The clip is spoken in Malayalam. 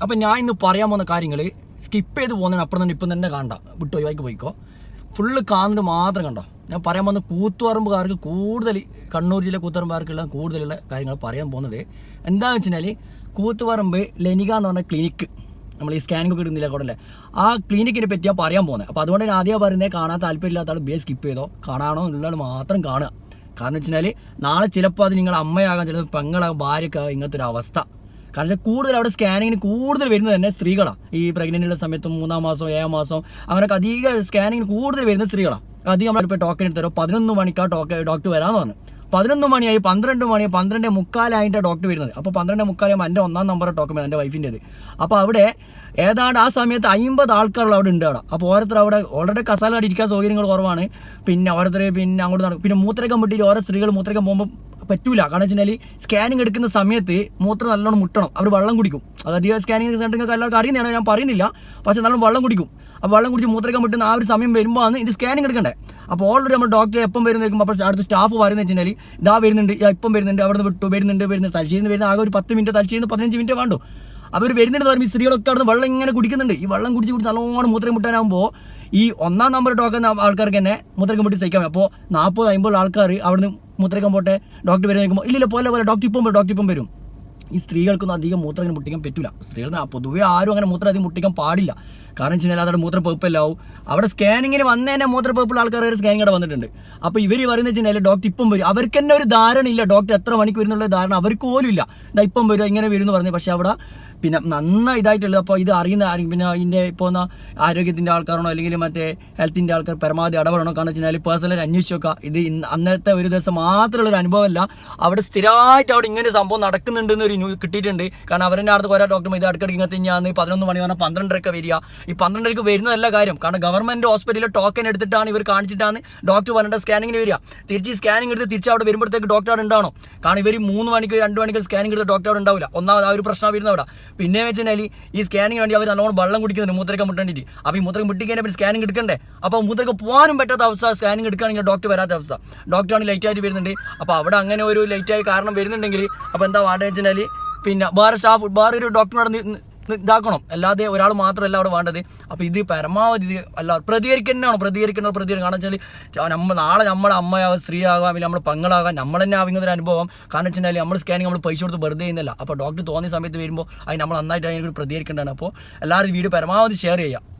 അപ്പം ഞാൻ ഇന്ന് പറയാൻ പോകുന്ന കാര്യങ്ങൾ സ്കിപ്പ് ചെയ്ത് പോകുന്നതിന് അപ്പുറം തന്നെ ഇപ്പം തന്നെ കാണണ്ട, വിട്ട് ഒഴിവാക്കി പോയിക്കോ. ഫുള്ള് കാണുന്നത് മാത്രം കണ്ടോ. ഞാൻ പറയാൻ പോകുന്ന കൂത്തുപറമ്പുകാർക്ക് കൂടുതൽ, കണ്ണൂർ ജില്ല കൂത്തുപറമ്പുകാർക്കുള്ള കൂടുതലുള്ള കാര്യങ്ങൾ പറയാൻ പോകുന്നത് എന്താണെന്ന് വെച്ച് കഴിഞ്ഞാൽ, കൂത്തുപറമ്പ് ലെനിക എന്ന് പറഞ്ഞ ക്ലിനിക്ക്, നമ്മൾ ഈ സ്കാനിങ് ഒക്കെ ഇടുന്നില്ല കൂടെ അല്ലേ, ആ ക്ലിനിക്കിനെ പറ്റിയാണ് പറയാൻ പോകുന്നത്. അപ്പോൾ അതുകൊണ്ട് ഞാൻ ആദ്യം പറയുന്നത്, കാണാൻ താല്പര്യമില്ലാത്ത ആൾ ബേ സ്കിപ്പ് ചെയ്തോ, കാണാനോ ഉള്ളതാണ് മാത്രം കാണുക. കാരണം വെച്ച് കഴിഞ്ഞാൽ നാളെ ചിലപ്പോൾ അത് നിങ്ങൾ അമ്മയാകാൻ, ചിലപ്പോൾ പെങ്ങളാകാൻ, ഭാര്യക്കാകാൻ, ഇങ്ങനത്തെ ഒരു അവസ്ഥ. കാരണം വെച്ചാൽ കൂടുതൽ അവിടെ സ്കാനിങ്ങിന് കൂടുതൽ വരുന്നത് തന്നെ സ്ത്രീകളാണ്. ഈ പ്രഗ്നൻ്റുള്ള സമയത്തും 3-ാം മാസം 7-ാം മാസം അങ്ങനെയൊക്കെ അധികം സ്കാനിങ്ങിന് കൂടുതൽ വരുന്നത് സ്ത്രീകളാണ്. അധികം നമ്മളിപ്പോൾ ടോക്കൺ എടുത്തരോ 11 മണിക്കാണ് ഡോക്ടർ വരാമെന്ന് പറഞ്ഞു. 11 മണിയായി, 12 മണിയായി, 12:45 ഡോക്ടർ വരുന്നത്. അപ്പോൾ 12:45 എൻ്റെ 1-ാം നമ്പർ ടോക്കൺ എൻ്റെ വൈഫിൻ്റേത്. അപ്പോൾ അവിടെ ഏതാണ്ട് ആ സമയത്ത് 50 ആൾക്കാരുള്ള അവിടെ ഉണ്ട് അവിടെ. അപ്പോൾ ഓരോരുത്തർ അവിടെ ഓൾറെഡി കസാല ഇരിക്കാൻ സൗകര്യങ്ങൾ കുറവാണ്. പിന്നെ ഓരോരുത്തർ പിന്നെ അങ്ങോട്ട് നടക്കും. പിന്നെ മൂത്രക്കം മുട്ടിയിട്ട് ഓരോ സ്ത്രീകൾ മൂത്രക്കം പോകുമ്പോൾ പറ്റൂല. കാരണം വെച്ച് കഴിഞ്ഞാൽ സ്കാനിങ് എടുക്കുന്ന സമയത്ത് മൂത്രം നല്ലോണം മുട്ടണം, അവർ വെള്ളം കുടിക്കും. അത് അധികം സ്കാനിങ് സെൻ്ററിങ്ങൾക്ക് എല്ലാവർക്കും അറിയുന്നതാണ്, ഞാൻ പറയുന്നില്ല. പക്ഷേ നല്ലോണം വെള്ളം കുടിക്കും. അപ്പോൾ വെള്ളം കുടിച്ച് മൂത്രക്കം മുട്ടുന്ന ആ ഒരു സമയം വരുമ്പോൾ ഇത് സ്കാനിങ് എടുക്കണ്ടേ. അപ്പോൾ ഓൾറെഡി നമ്മൾ ഡോക്ടറെ എപ്പം വരുന്നേക്കും. അപ്പോൾ അടുത്ത സ്റ്റാഫ് പറയുന്നത് വെച്ച് കഴിഞ്ഞാൽ, ഇതാ വരുന്നുണ്ട്, ഇപ്പം വരുന്നുണ്ട്, അവിടെ നിന്ന് വിട്ടു, വരുന്നുണ്ട് തലശ്ശേരിന്ന് വരുന്ന ആകെ ഒരു 10 മിനിറ്റ്, തലശ്ശേരിന്ന് 15 മിനിറ്റ് വേണ്ടു. അവർ വരുന്നുണ്ട് പറയുമ്പോൾ ഈ സ്ത്രീകളൊക്കെ അവിടെ വെള്ളം ഇങ്ങനെ കുടിക്കുന്നുണ്ട്. ഈ വെള്ളം കുടിച്ച് നല്ലോണം മൂത്രം മുട്ടാനാകുമ്പോൾ ഈ 1-ാം നമ്പർ ടോക്കൺ ആൾക്കാർക്ക് തന്നെ മൂത്രക്കം മുട്ടി സഹിക്കാൻ. അപ്പോൾ 40-50 ആൾക്കാർ അവിടുന്ന് മൂത്രക്കം പോട്ടെ ഡോക്ടർ വരെ നിൽക്കുമ്പോൾ, ഇല്ല പോലെ ഡോക്ടർ ഇപ്പം വരും. ഈ സ്ത്രീകൾക്കൊന്നും അധികം മൂത്രം അങ്ങനെ മുട്ടിക്കാൻ പറ്റില്ല. സ്ത്രീകൾ പൊതുവേ ആരും അങ്ങനെ മൂത്രം അധികം മുട്ടിക്കാൻ പാടില്ല. കാരണം വെച്ച് കഴിഞ്ഞാൽ അതവിടെ മൂത്രപ്പഴുപ്പെല്ലാവും. അവിടെ സ്കാനിങ്ങിന് വന്നതന്നെ മൂത്രപ്പഴുപ്പുള്ള ആൾക്കാർ സ്കാനിങ് അവിടെ വന്നിട്ടുണ്ട്. അപ്പോൾ ഇവർ പറയുന്നത് വെച്ച് കഴിഞ്ഞാൽ ഡോക്ടർ ഇപ്പം വരും. അവർക്ക് തന്നെ ഒരു ധാരണ ഇല്ല ഡോക്ടർ എത്ര മണിക്ക് വരുന്നുള്ള ധാരണ അവർക്ക് പോലും ഇല്ല. ഇപ്പം വരും, ഇങ്ങനെ വരും എന്ന് പറഞ്ഞു. പക്ഷേ അവിടെ പിന്നെ നന്നായി ഇതായിട്ടുള്ളത്. അപ്പോൾ ഇത് അറിയുന്ന പിന്നെ ഇതിൻ്റെ ഇപ്പോൾ ആരോഗ്യത്തിൻ്റെ ആൾക്കാരാണോ അല്ലെങ്കിൽ മറ്റേ ഹെൽത്തിൻ്റെ ആൾക്കാർ പരമാവധി ഇടപെടണോ. കാരണം വെച്ച് കഴിഞ്ഞാൽ പേഴ്സണലി അന്വേഷിച്ച് നോക്കുക. ഇത് അന്നത്തെ ഒരു ദിവസം മാത്രമുള്ളൊരു അനുഭവമല്ല, അവിടെ സ്ഥിരമായിട്ട് അവിടെ ഇങ്ങനെ സംഭവം നടക്കുന്നുണ്ടെന്ന് ന്യൂസ് കിട്ടിയിട്ടുണ്ട്. കാരണം അവരുടെ അടുത്ത് കുറേ ഡോക്ടർമാർ ഇത് ഇടയ്ക്കിടയ്ക്ക് ഇങ്ങനത്തെ ഞാൻ 11 മണി പറഞ്ഞാൽ 12:30 വരിക. ഈ 12:30 വരുന്നതല്ല കാര്യം. കാരണം ഗവൺമെൻറ് ഹോസ്പിറ്റലിൽ ടോക്കൺ എടുത്തിട്ടാണ് ഇവർ കാണിച്ചിട്ടാണ് ഡോക്ടർ പറഞ്ഞിട്ട് സ്കാനിങ്ങിന് വരിക. തിരിച്ച് സ്കാനിങ് എടുത്ത് തിരിച്ച് അവിടെ വരുമ്പോഴത്തേക്ക് ഡോക്ടർ അവിടെ ഉണ്ടാവണം. കാരണം ഇവർ 3 മണിക്ക് 2 മണിക്ക് സ്കാനിങ് എടുത്ത് ഡോക്ടർ അവിടെ ഉണ്ടാവില്ല. ഒന്നാമത് ആ ഒരു പ്രശ്നം വരുന്ന അവിടെ. പിന്നെ വെച്ച് കഴിഞ്ഞാൽ ഈ സ്കാനിങ് വേണ്ടി അവർ നല്ലോണം വെള്ളം കുടിക്കുന്നുണ്ട് മൂത്രക്കം മുട്ടേണ്ടിട്ട്. അപ്പോൾ ഈ മൂത്രക്കം മുട്ടിക്കാൻ അവർ സ്കാനിങ് എടുക്കണ്ടേ. അപ്പോൾ മൂത്രക്കം പോകാനും പറ്റാത്ത അവസ്ഥ, സ്കാനിങ് എടുക്കുകയാണെങ്കിൽ ഡോക്ടർ വരാത്ത അവസ്ഥ. ഡോക്ടറാണ് ലൈറ്റായിട്ട് വരുന്നുണ്ട്. അപ്പോൾ അവിടെ അങ്ങനെ ഒരു ലൈറ്റായി കാരണം വരുന്നുണ്ടെങ്കിൽ അപ്പോൾ എന്താ വേണ്ടത് വെച്ച് കഴിഞ്ഞാൽ, പിന്നെ വേറെ സ്റ്റാഫ് വേറെ ഒരു ഡോക്ടറിനോട് ഇതാക്കണം. അല്ലാതെ ഒരാൾ മാത്രമല്ല അവിടെ വേണ്ടത്. അപ്പോൾ ഇത് പരമാവധി ഇത് അല്ല പ്രതികരിക്കണം. കാരണം വെച്ചാൽ നാളെ നമ്മുടെ അമ്മയാകാം, സ്ത്രീയാകാം, അല്ലെങ്കിൽ നമ്മുടെ പെങ്ങളാകാം, നമ്മൾ തന്നെ ആവുന്നൊരു അനുഭവം. കാരണം വെച്ച് കഴിഞ്ഞാൽ നമ്മൾ സ്കാനിങ് നമ്മൾ പൈസ കൊടുത്ത് വെറുതെ ചെയ്യുന്നില്ല. അപ്പോൾ ഡോക്ടർ തോന്നിയ സമയത്ത് വരുമ്പോൾ അത് നമ്മൾ നന്നായിട്ട് അതിനൊരു പ്രതികരിക്കേണ്ടതാണ്. അപ്പോൾ എല്ലാവരും വീഡിയോ പരമാവധി ഷെയർ ചെയ്യുക.